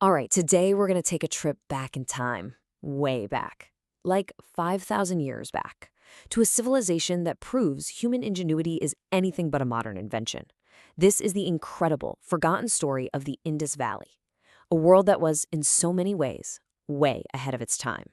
All right, today we're going to take a trip back in time, way back, like 5,000 years back, to a civilization that proves human ingenuity is anything but a modern invention. This is the incredible, forgotten story of the Indus Valley, a world that was, in so many ways, way ahead of its time.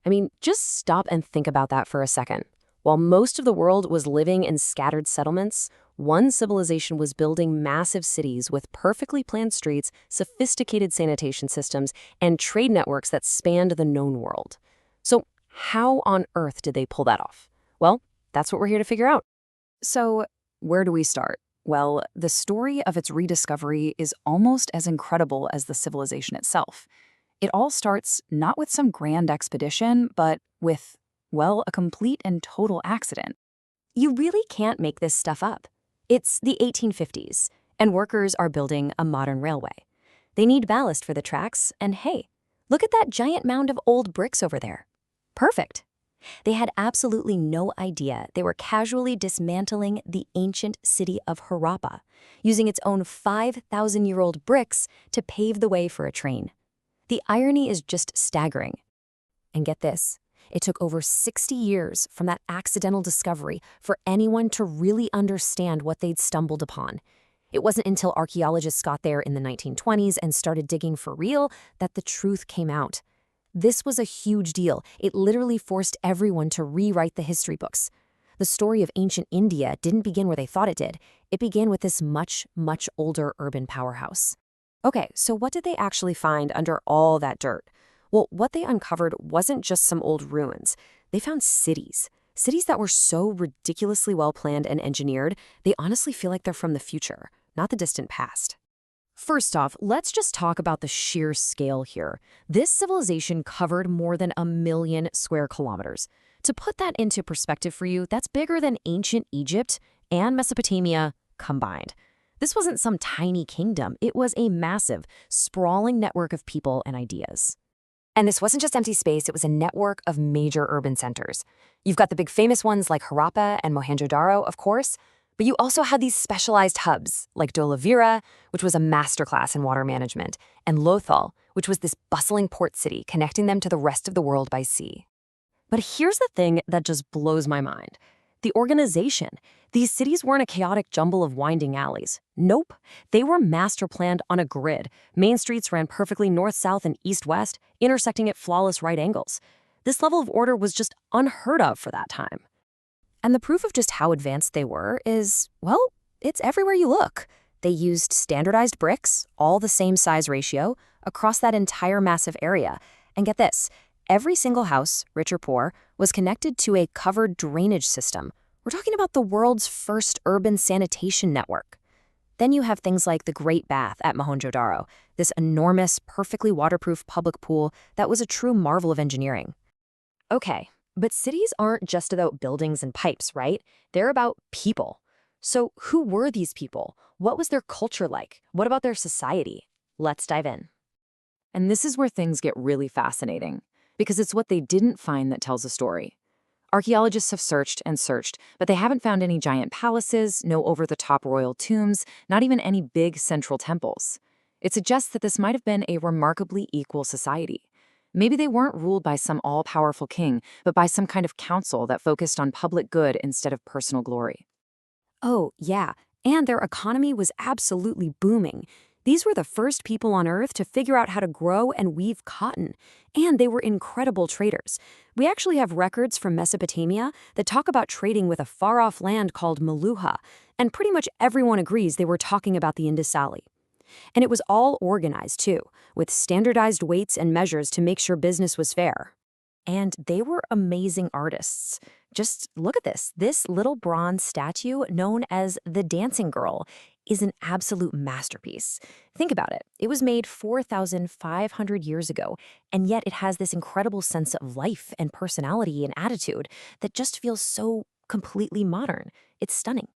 I mean, just stop and think about that for a second. While most of the world was living in scattered settlements, one civilization was building massive cities with perfectly planned streets, sophisticated sanitation systems, and trade networks that spanned the known world. So how on earth did they pull that off? Well, that's what we're here to figure out. So where do we start? Well, the story of its rediscovery is almost as incredible as the civilization itself. It all starts not with some grand expedition, but with, well, a complete and total accident. You really can't make this stuff up. It's the 1850s, and workers are building a modern railway. They need ballast for the tracks, and hey, look at that giant mound of old bricks over there. Perfect. They had absolutely no idea they were casually dismantling the ancient city of Harappa, using its own 5,000-year-old bricks to pave the way for a train. The irony is just staggering. And get this, it took over 60 years from that accidental discovery for anyone to really understand what they'd stumbled upon. It wasn't until archaeologists got there in the 1920s and started digging for real that the truth came out. This was a huge deal. It literally forced everyone to rewrite the history books. The story of ancient India didn't begin where they thought it did. It began with this much, much older urban powerhouse. Okay, so what did they actually find under all that dirt? Well, what they uncovered wasn't just some old ruins. They found cities. Cities that were so ridiculously well-planned and engineered, they honestly feel like they're from the future, not the distant past. First off, let's just talk about the sheer scale here. This civilization covered more than 1 million square kilometers. To put that into perspective for you, that's bigger than ancient Egypt and Mesopotamia combined. This wasn't some tiny kingdom. It was a massive, sprawling network of people and ideas. And this wasn't just empty space, it was a network of major urban centers. You've got the big famous ones like Harappa and Mohenjo-Daro, of course, but you also had these specialized hubs like Dholavira, which was a masterclass in water management, and Lothal, which was this bustling port city connecting them to the rest of the world by sea. But here's the thing that just blows my mind. The organization. These cities weren't a chaotic jumble of winding alleys. Nope. They were master planned on a grid. Main streets ran perfectly north-south and east-west, intersecting at flawless right angles. This level of order was just unheard of for that time. And the proof of just how advanced they were is, well, it's everywhere you look. They used standardized bricks, all the same size ratio, across that entire massive area. And get this, every single house, rich or poor, was connected to a covered drainage system. We're talking about the world's first urban sanitation network. Then you have things like the Great Bath at Mohenjo-Daro, this enormous, perfectly waterproof public pool that was a true marvel of engineering. Okay, but cities aren't just about buildings and pipes, right? They're about people. So who were these people? What was their culture like? What about their society? Let's dive in. And this is where things get really fascinating, because it's what they didn't find that tells a story. Archaeologists have searched and searched, but they haven't found any giant palaces, no over-the-top royal tombs, not even any big central temples. It suggests that this might have been a remarkably equal society. Maybe they weren't ruled by some all-powerful king, but by some kind of council that focused on public good instead of personal glory. Oh, yeah, and their economy was absolutely booming. These were the first people on Earth to figure out how to grow and weave cotton, and they were incredible traders. We actually have records from Mesopotamia that talk about trading with a far-off land called Meluha, and pretty much everyone agrees they were talking about the Indus Valley. And it was all organized, too, with standardized weights and measures to make sure business was fair. And they were amazing artists. Just look at this. This little bronze statue, known as the Dancing Girl, is an absolute masterpiece. Think about it. It was made 4,500 years ago, and yet it has this incredible sense of life and personality and attitude that just feels so completely modern. It's stunning.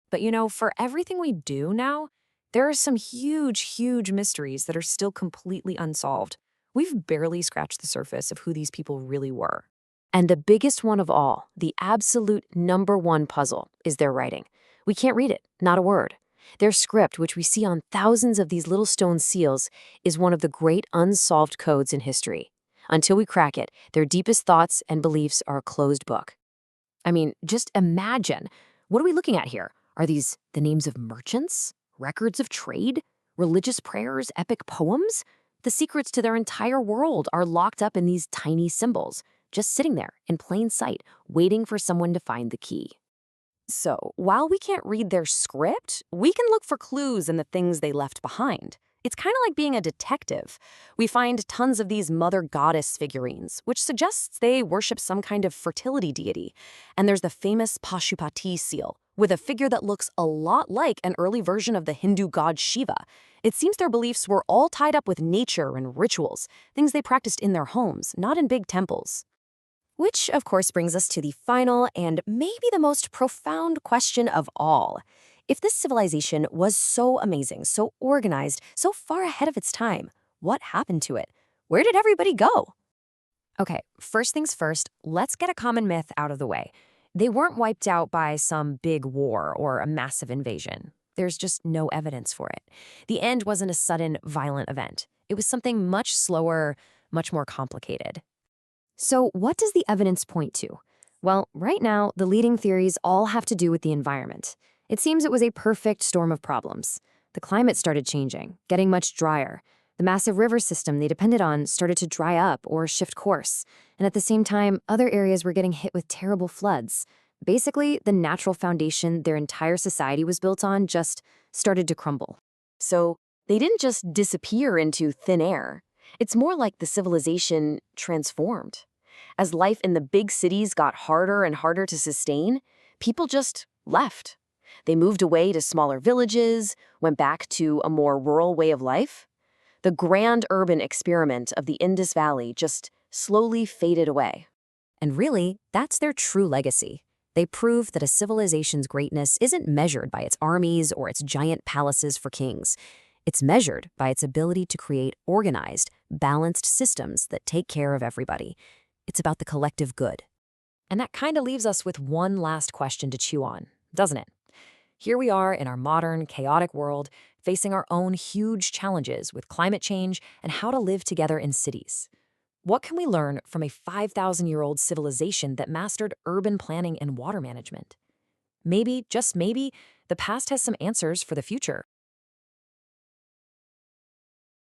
But you know, for everything we do now, there are some huge, huge mysteries that are still completely unsolved. We've barely scratched the surface of who these people really were. And the biggest one of all, the absolute #1 puzzle, is their writing. We can't read it, not a word. Their script, which we see on thousands of these little stone seals, is one of the great unsolved codes in history. Until we crack it, their deepest thoughts and beliefs are a closed book. I mean, just imagine. What are we looking at here? Are these the names of merchants? Records of trade? Religious prayers? Epic poems? The secrets to their entire world are locked up in these tiny symbols, just sitting there in plain sight, waiting for someone to find the key. So, while we can't read their script, we can look for clues in the things they left behind. It's kind of like being a detective. We find tons of these mother goddess figurines, which suggests they worship some kind of fertility deity. And there's the famous Pashupati seal, with a figure that looks a lot like an early version of the Hindu god Shiva. It seems their beliefs were all tied up with nature and rituals, things they practiced in their homes, not in big temples. Which, of course, brings us to the final and maybe the most profound question of all. If this civilization was so amazing, so organized, so far ahead of its time, what happened to it? Where did everybody go? Okay, first things first, let's get a common myth out of the way. They weren't wiped out by some big war or a massive invasion. There's just no evidence for it. The end wasn't a sudden, violent event. It was something much slower, much more complicated. So what does the evidence point to? Well, right now, the leading theories all have to do with the environment. It seems it was a perfect storm of problems. The climate started changing, getting much drier. The massive river system they depended on started to dry up or shift course. And at the same time, other areas were getting hit with terrible floods. Basically, the natural foundation their entire society was built on just started to crumble. So they didn't just disappear into thin air. It's more like the civilization transformed. As life in the big cities got harder and harder to sustain, people just left. They moved away to smaller villages, went back to a more rural way of life. The grand urban experiment of the Indus Valley just slowly faded away. And really, that's their true legacy. They prove that a civilization's greatness isn't measured by its armies or its giant palaces for kings. It's measured by its ability to create organized, balanced systems that take care of everybody. It's about the collective good. And that kind of leaves us with one last question to chew on, doesn't it? Here we are in our modern, chaotic world, facing our own huge challenges with climate change and how to live together in cities. What can we learn from a 5,000-year-old civilization that mastered urban planning and water management? Maybe, just maybe, the past has some answers for the future.